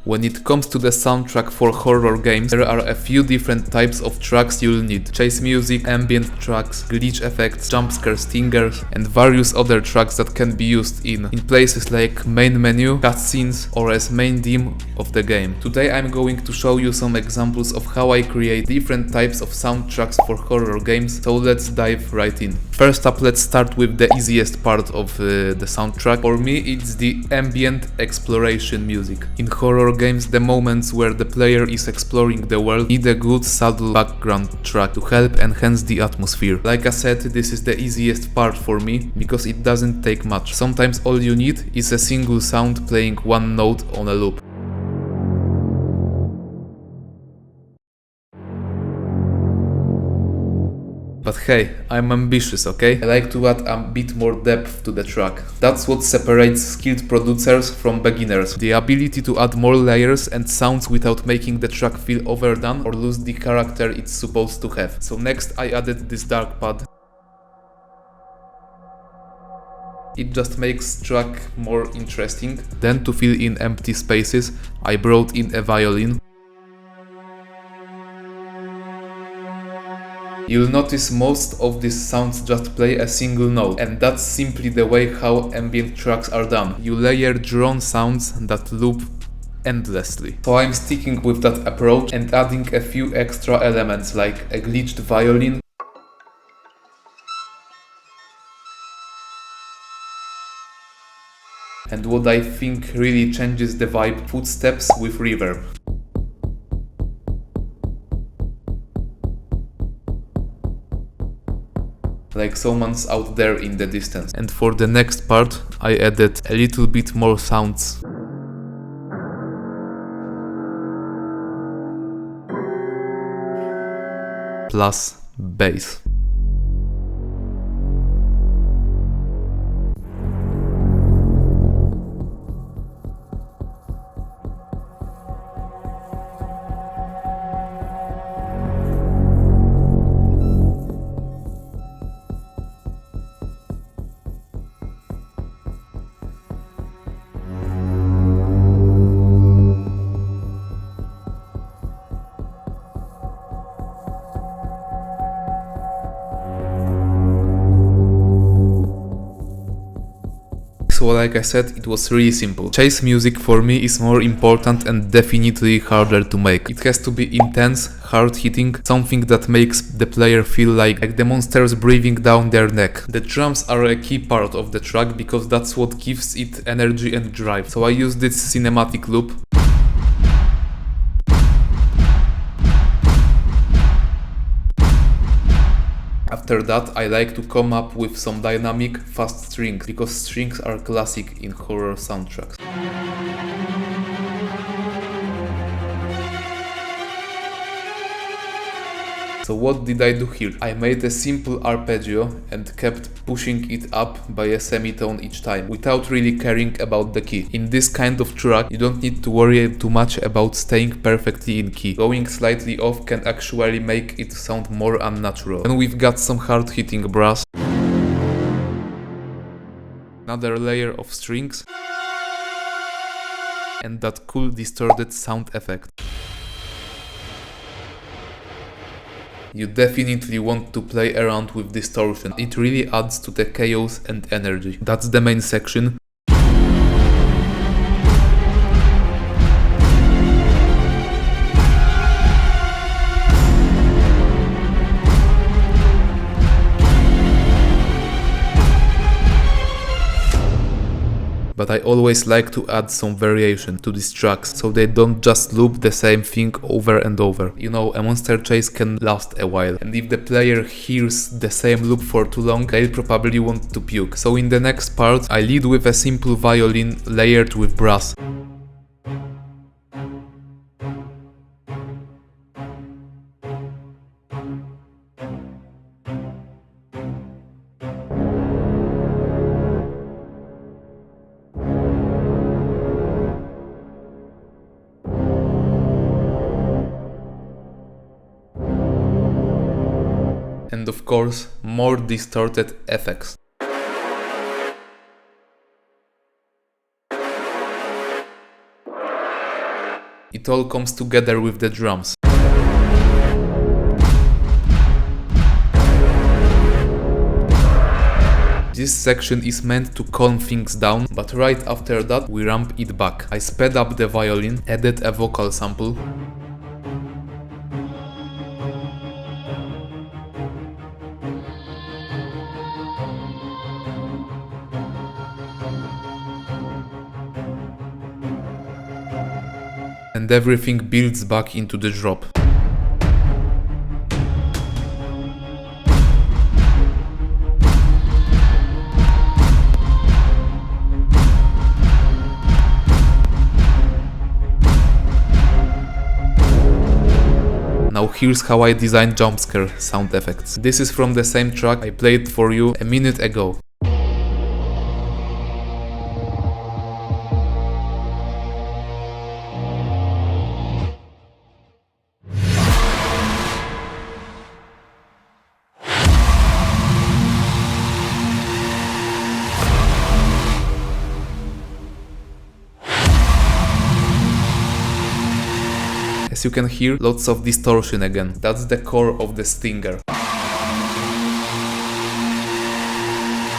When it comes to the soundtrack for horror games, there are a few different types of tracks you'll need. Chase music, ambient tracks, glitch effects, jumpscare stingers, and various other tracks that can be used in places like main menu, cutscenes, or as main theme of the game. Today I'm going to show you some examples of how I create different types of soundtracks for horror games, so let's dive right in. First up, let's start with the easiest part of the soundtrack. For me, it's the ambient exploration music. In horror games, the moments where the player is exploring the world need a good subtle background track to help enhance the atmosphere. Like I said, this is the easiest part for me because it doesn't take much. Sometimes all you need is a single sound playing one note on a loop. But hey, I'm ambitious, okay? I like to add a bit more depth to the track. That's what separates skilled producers from beginners. The ability to add more layers and sounds without making the track feel overdone or lose the character it's supposed to have. So next I added this dark pad. It just makes track more interesting. Then to fill in empty spaces, I brought in a violin. You'll notice most of these sounds just play a single note, and that's simply the way how ambient tracks are done. You layer drone sounds that loop endlessly. So I'm sticking with that approach and adding a few extra elements like a glitched violin, and what I think really changes the vibe, footsteps with reverb. Like someone's out there in the distance. And for the next part, I added a little bit more sounds. Plus bass. So like I said, it was really simple. Chase music for me is more important and definitely harder to make. It has to be intense, hard-hitting, something that makes the player feel like the monster's breathing down their neck. The drums are a key part of the track because that's what gives it energy and drive. So I use this cinematic loop. After that, I like to come up with some dynamic, fast strings, because strings are classic in horror soundtracks. So what did I do here? I made a simple arpeggio and kept pushing it up by a semitone each time, without really caring about the key. In this kind of track, you don't need to worry too much about staying perfectly in key. Going slightly off can actually make it sound more unnatural. And we've got some hard-hitting brass. Another layer of strings. And that cool distorted sound effect. You definitely want to play around with distortion. It really adds to the chaos and energy. That's the main section. But I always like to add some variation to these tracks, so they don't just loop the same thing over and over. You know, a monster chase can last a while, and if the player hears the same loop for too long, they'll probably want to puke. So in the next part, I lead with a simple violin layered with brass. And of course, more distorted effects. It all comes together with the drums. This section is meant to calm things down, but right after that we ramp it back. I sped up the violin, added a vocal sample, and everything builds back into the drop. Now here's how I designed jumpscare sound effects. This is from the same track I played for you a minute ago. As you can hear, lots of distortion again. That's the core of the stinger.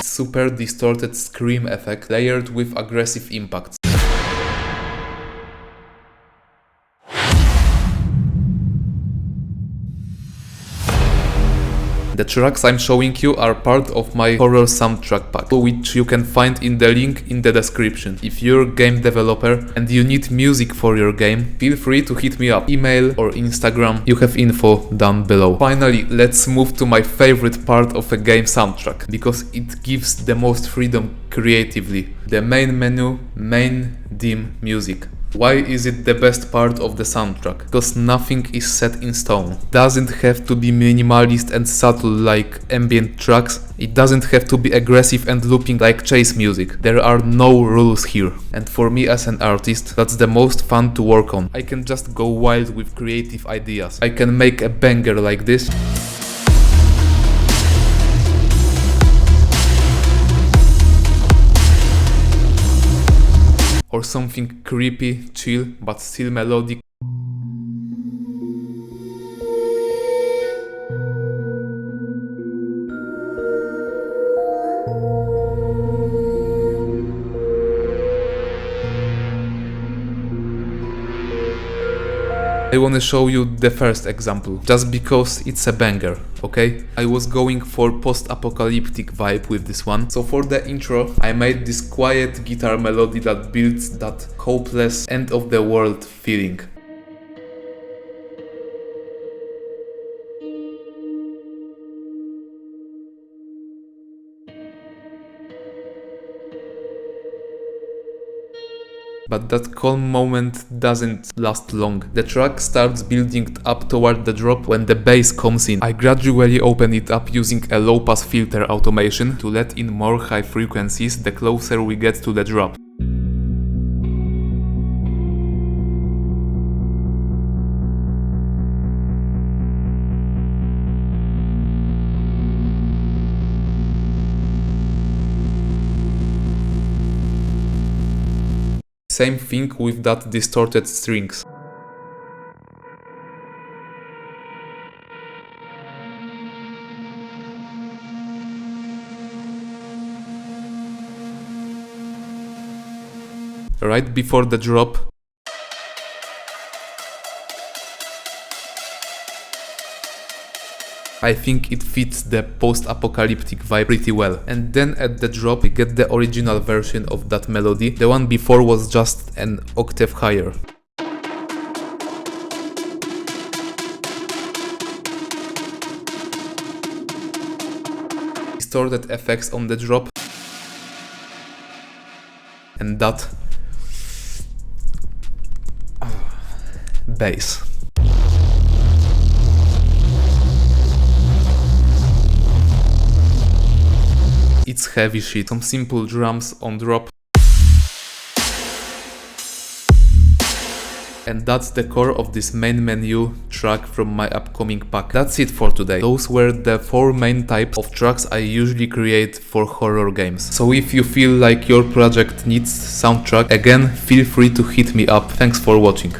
Super distorted scream effect layered with aggressive impacts. The tracks I'm showing you are part of my horror soundtrack pack, which you can find in the link in the description. If you're a game developer and you need music for your game, feel free to hit me up, email or Instagram, you have info down below. Finally, let's move to my favorite part of a game soundtrack, because it gives the most freedom creatively. The main menu, main dim music. Why is it the best part of the soundtrack? Because nothing is set in stone. It doesn't have to be minimalist and subtle like ambient tracks. It doesn't have to be aggressive and looping like chase music. There are no rules here. And for me as an artist, that's the most fun to work on. I can just go wild with creative ideas. I can make a banger like this. Or something creepy, chill, but still melodic. I wanna show you the first example, just because it's a banger, okay? I was going for post-apocalyptic vibe with this one. So for the intro, I made this quiet guitar melody that builds that hopeless end of the world feeling. But that calm moment doesn't last long. The track starts building up toward the drop when the bass comes in. I gradually open it up using a low-pass filter automation to let in more high frequencies the closer we get to the drop. Same thing with that distorted strings. Right before the drop, I think it fits the post-apocalyptic vibe pretty well. And then at the drop we get the original version of that melody. The one before was just an octave higher. Distorted effects on the drop. And that bass. It's heavy shit. Some simple drums on drop. And that's the core of this main menu track from my upcoming pack. That's it for today. Those were the 4 main types of tracks I usually create for horror games. So if you feel like your project needs soundtrack, again, feel free to hit me up. Thanks for watching.